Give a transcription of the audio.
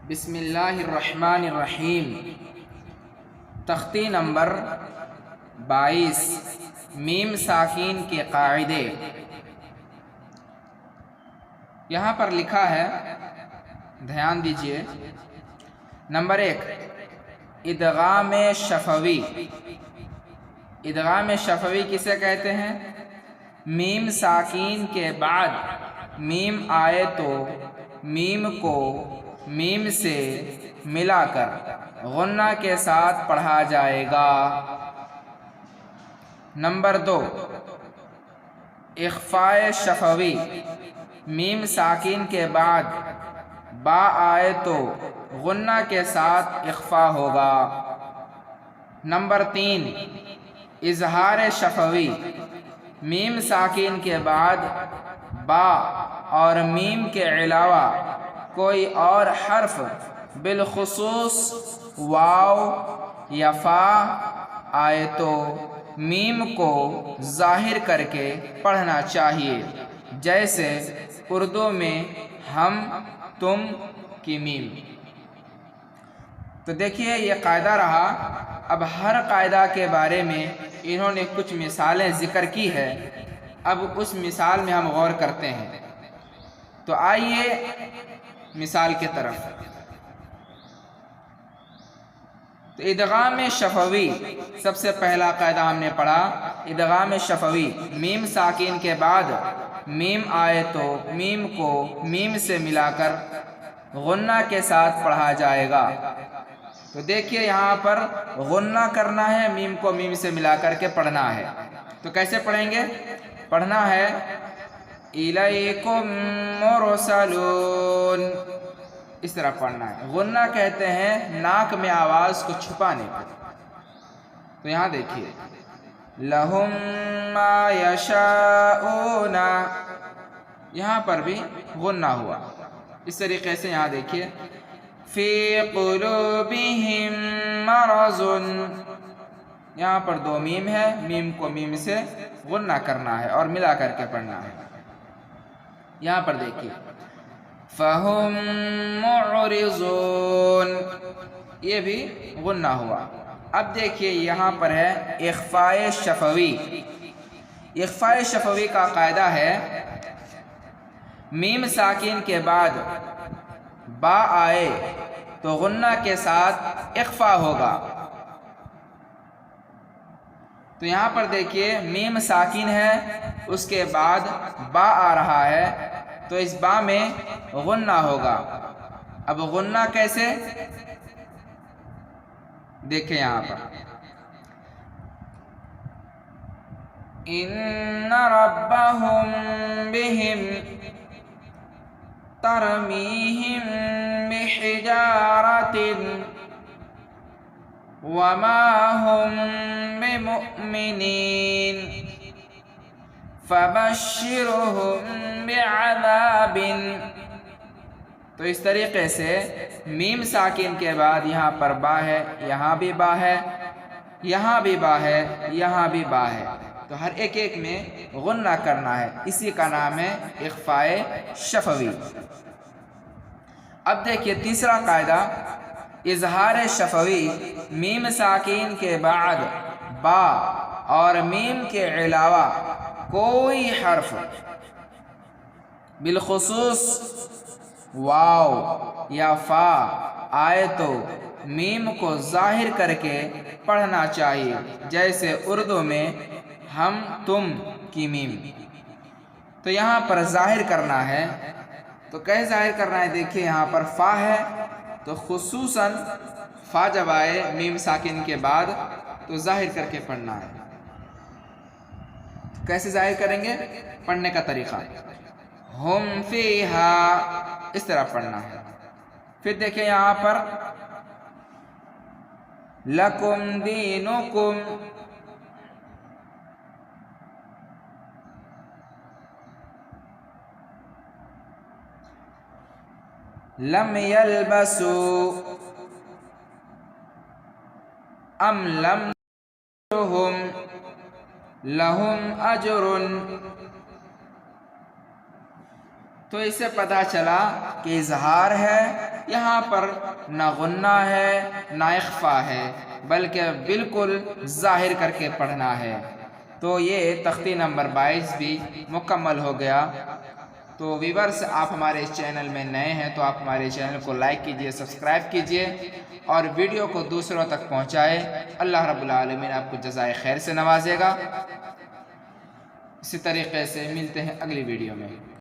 بسم اللہ الرحمن الرحیم۔ تختی نمبر 22 میم ساکین کے قاعدے۔ یہاں پر لکھا ہے، دھیان دیجئے۔ نمبر 1، ادغام شفوی۔ ادغام شفوی کسے کہتے ہیں؟ میم ساکین کے بعد میم آئے تو میم کو میم سے ملا کر غنہ کے ساتھ پڑھا جائے گا۔ نمبر 2، اخفاء شفوی۔ میم ساکین کے بعد با آئے تو غنہ کے ساتھ اخفاء ہوگا۔ نمبر 3، اظہار شفوی۔ میم ساکین کے بعد با اور میم کے علاوہ کوئی اور حرف بالخصوص واو یا فا آئے تو میم کو ظاہر کر کے پڑھنا چاہیے، جیسے اردو میں ہم تم کی میم۔ تو دیکھیے یہ قاعدہ رہا۔ اب ہر قاعدہ کے بارے میں انہوں نے کچھ مثالیں ذکر کی ہے، اب اس مثال میں ہم غور کرتے ہیں۔ تو آئیے مثال کی طرف۔ تو ادغام شفوی، سب سے پہلا قاعدہ ہم نے پڑھا، ادغام شفوی۔ میم ساکین کے بعد میم آئے تو میم کو میم سے ملا کر غنہ کے ساتھ پڑھا جائے گا۔ تو دیکھیے یہاں پر غنہ کرنا ہے، میم کو میم سے ملا کر کے پڑھنا ہے۔ تو کیسے پڑھیں گے؟ پڑھنا ہے الیکم مرسلون، اس طرح پڑھنا ہے۔ غنہ کہتے ہیں ناک میں آواز کو چھپانے کو۔ تو یہاں دیکھیے لہم ما یشاؤون، یہاں پر بھی غنہ ہوا۔ اس طریقے سے یہاں دیکھیے فی قلوبہم مرض، یہاں پر دو میم ہے، میم کو میم سے غنہ کرنا ہے اور ملا کر کے پڑھنا ہے۔ یہاں پر دیکھیے فہم معرضون، یہ بھی غنہ ہوا۔ اب دیکھیے یہاں پر ہے اخفاء شفوی۔ اخفاء شفوی کا قاعدہ ہے میم ساکین کے بعد با آئے تو غنہ کے ساتھ اخفاء ہوگا۔ تو یہاں پر دیکھیے میم ساکین ہے، اس کے بعد با آ رہا ہے، تو اس با میں غنہ ہوگا۔ اب غنہ کیسے؟ دیکھیں یہاں پر ان ربہم بہم ترمیہم بحجارۃ وما ہم بمؤمنین فبشرہم بعذاب۔ تو اس طریقے سے میم ساکن کے بعد یہاں پر با ہے، یہاں بھی با ہے، یہاں بھی با ہے، یہاں بھی با ہے، تو ہر ایک ایک میں غنہ کرنا ہے۔ اسی کا نام ہے اخفاء شفوی۔ اب دیکھیے تیسرا قاعدہ اظہار شفوی۔ میم ساکین کے بعد با اور میم کے علاوہ کوئی حرف بالخصوص واو یا فا آئے تو میم کو ظاہر کر کے پڑھنا چاہیے، جیسے اردو میں ہم تم کی میم۔ تو یہاں پر ظاہر کرنا ہے، تو کیسے ظاہر کرنا ہے؟ دیکھیے یہاں پر فا ہے، تو خصوصاً فا جب آئے میم ساکن کے بعد تو ظاہر کر کے پڑھنا ہے۔ کیسے ظاہر کریں گے؟ پڑھنے کا طریقہ ہم فیہا، اس طرح پڑھنا ہے۔ پھر دیکھیں یہاں پر لکم دینکم، لم یلبسوا ام لم لہم اجر، تو اس سے پتہ چلا کہ اظہار ہے، یہاں پر نہ غنہ ہے نہ اخفا ہے، بلکہ بالکل ظاہر کر کے پڑھنا ہے۔ تو یہ تختی نمبر 22 بھی مکمل ہو گیا۔ تو ویورز، آپ ہمارے اس چینل میں نئے ہیں تو آپ ہمارے چینل کو لائک کیجئے، سبسکرائب کیجئے اور ویڈیو کو دوسروں تک پہنچائے۔ اللہ رب العالمین آپ کو جزائے خیر سے نوازے گا۔ اسی طریقے سے ملتے ہیں اگلی ویڈیو میں۔